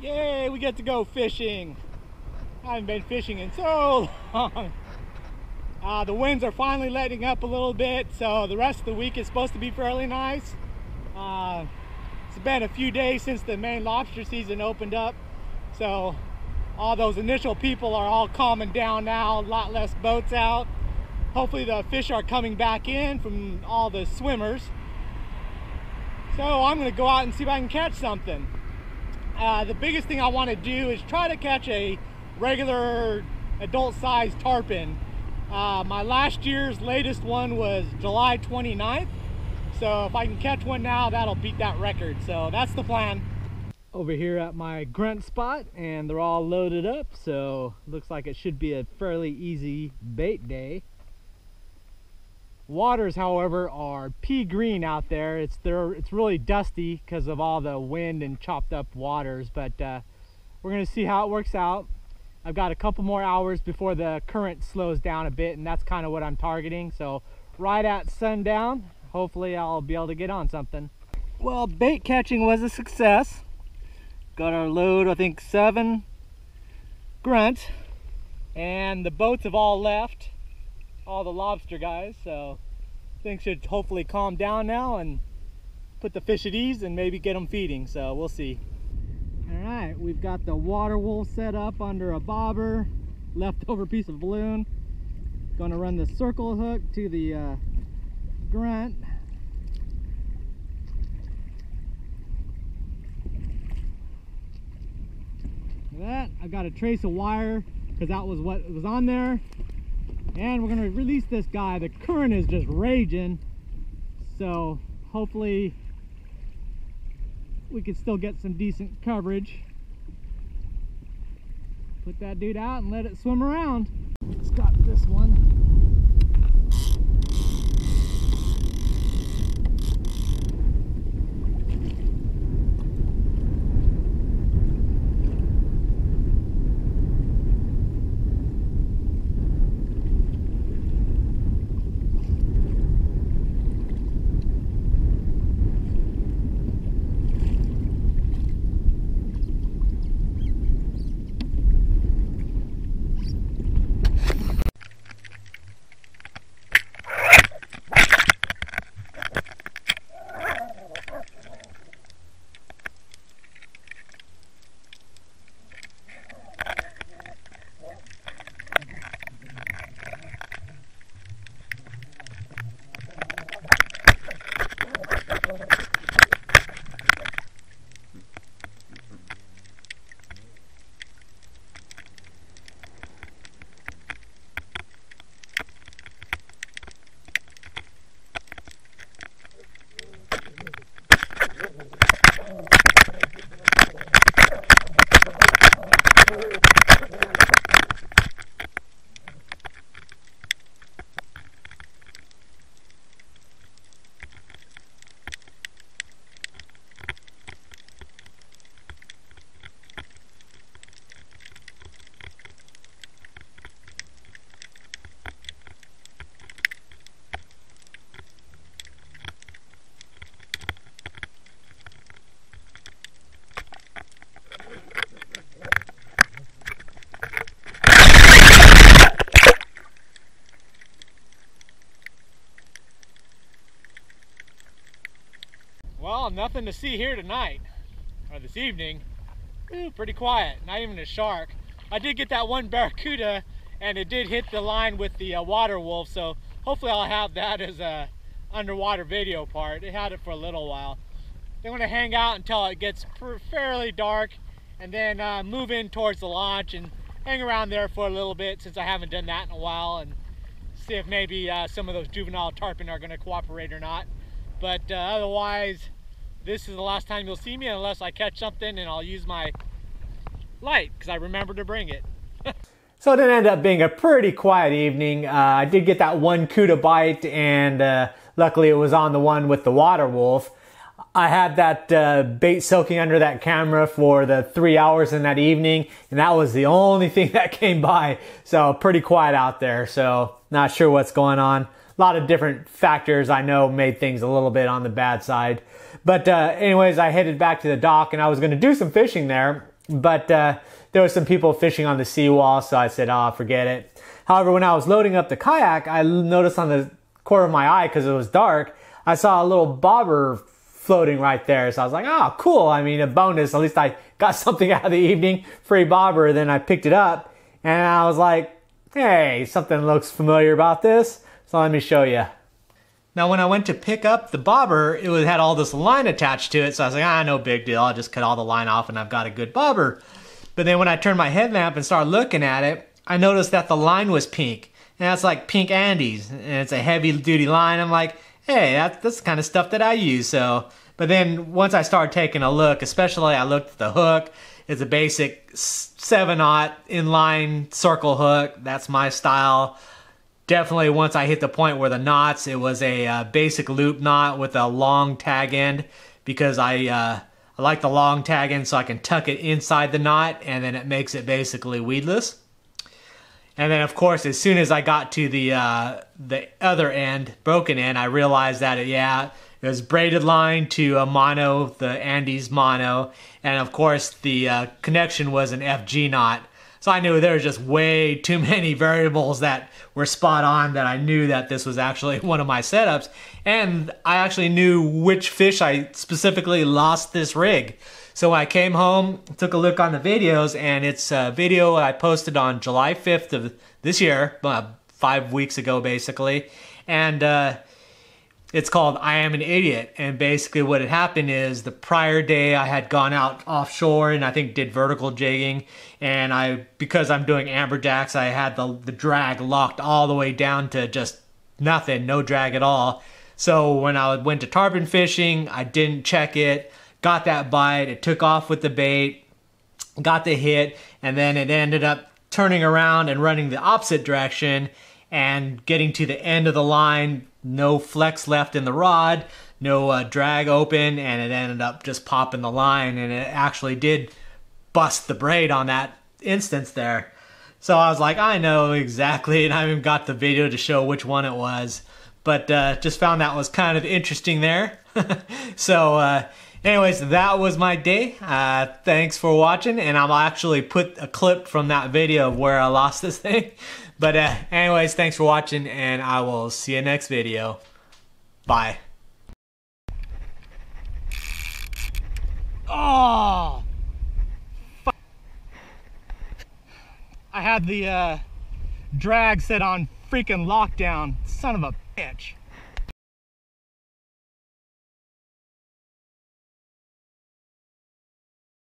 Yay, we get to go fishing. I haven't been fishing in so long. The winds are finally letting up a little bit, so the rest of the week is supposed to be fairly nice. It's been a few days since the main lobster season opened up, so all those initial people are all calming down now, a lot less boats out. Hopefully the fish are coming back in from all the swimmers. So I'm going to go out and see if I can catch something. The biggest thing I want to do is try to catch a regular adult-sized tarpon. My last year's latest one was July 29th. So if I can catch one now, that'll beat that record. So that's the plan. Over here at my grunt spot, and they're all loaded up, so looks like it should be a fairly easy bait day. Waters, however, are pea green out there. It's really dusty because of all the wind and chopped up waters, but we're gonna see how it works out. I've got a couple more hours before the current slows down a bit, and that's kind of what I'm targeting. So right at sundown, hopefully I'll be able to get on something. Well, bait catching was a success. Got our load, I think 7 grunt, and the boats have all left, all the lobster guys, so things should hopefully calm down now and put the fish at ease and maybe get them feeding, so we'll see. All right, we've got the water wool set up under a bobber, leftover piece of balloon. Gonna run the circle hook to the grunt. That I got a trace of wire because that was what was on there, and we're gonna release this guy. The current is just raging, so hopefully we can still get some decent coverage. Put that dude out and let it swim around. It's got this one. Well, nothing to see here tonight, or this evening. Ooh, pretty quiet, not even a shark. I did get that one barracuda, and it did hit the line with the water wolf, so hopefully I'll have that as a underwater video part. It had it for a little while. I'm going to hang out until it gets fairly dark, and then move in towards the launch and hang around there for a little bit, since I haven't done that in a while, and see if maybe some of those juvenile tarpon are going to cooperate or not. But otherwise, this is the last time you'll see me unless I catch something, and I'll use my light because I remember to bring it. So it ended up being a pretty quiet evening. I did get that one cuda bite, and luckily it was on the one with the water wolf. I had that bait soaking under that camera for the 3 hours in that evening, and that was the only thing that came by. So pretty quiet out there, so not sure what's going on. A lot of different factors I know made things a little bit on the bad side. But anyways, I headed back to the dock, and I was going to do some fishing there. But there were some people fishing on the seawall, so I said, oh, forget it. However, when I was loading up the kayak, I noticed on the corner of my eye, because it was dark, I saw a little bobber floating right there. So I was like, oh, cool. I mean, a bonus. At least I got something out of the evening. Free bobber. Then I picked it up, and I was like, hey, something looks familiar about this. So let me show you. Now, when I went to pick up the bobber, it had all this line attached to it. So I was like, ah, no big deal. I'll just cut all the line off and I've got a good bobber. But then when I turned my headlamp and started looking at it, I noticed that the line was pink. And that's like pink Andes. And it's a heavy duty line. I'm like, hey, that's the kind of stuff that I use. So, but then once I started taking a look, especially I looked at the hook. It's a basic 7/0 inline circle hook. That's my style. Definitely once I hit the point where the knots, it was a basic loop knot with a long tag end, because I like the long tag end so I can tuck it inside the knot, and then it makes it basically weedless. And then of course, as soon as I got to the other end, broken end, I realized that it was braided line to a mono, the Andes mono, and of course the connection was an FG knot. So I knew there were just way too many variables that were spot on, that I knew that this was actually one of my setups. And I actually knew which fish I specifically lost this rig. So when I came home, took a look on the videos, and it's a video I posted on July 5th of this year, 5 weeks ago basically. And it's called I Am an Idiot. And basically what had happened is the prior day I had gone out offshore and I think did vertical jigging. And because I'm doing amberjacks, I had the drag locked all the way down to just nothing, no drag at all. So when I went to tarpon fishing, I didn't check it, got that bite, it took off with the bait, got the hit, and then it ended up turning around and running the opposite direction and getting to the end of the line. No flex left in the rod, no drag open, and it ended up just popping the line, and it actually did bust the braid on that instance there. So I was like, I know exactly, and I even got the video to show which one it was, but just found that was kind of interesting there. So anyways, that was my day. Thanks for watching, and I'll actually put a clip from that video of where I lost this thing. But anyways, thanks for watching, and I will see you next video. Bye. Oh! I had the drag set on freaking lockdown. Son of a bitch.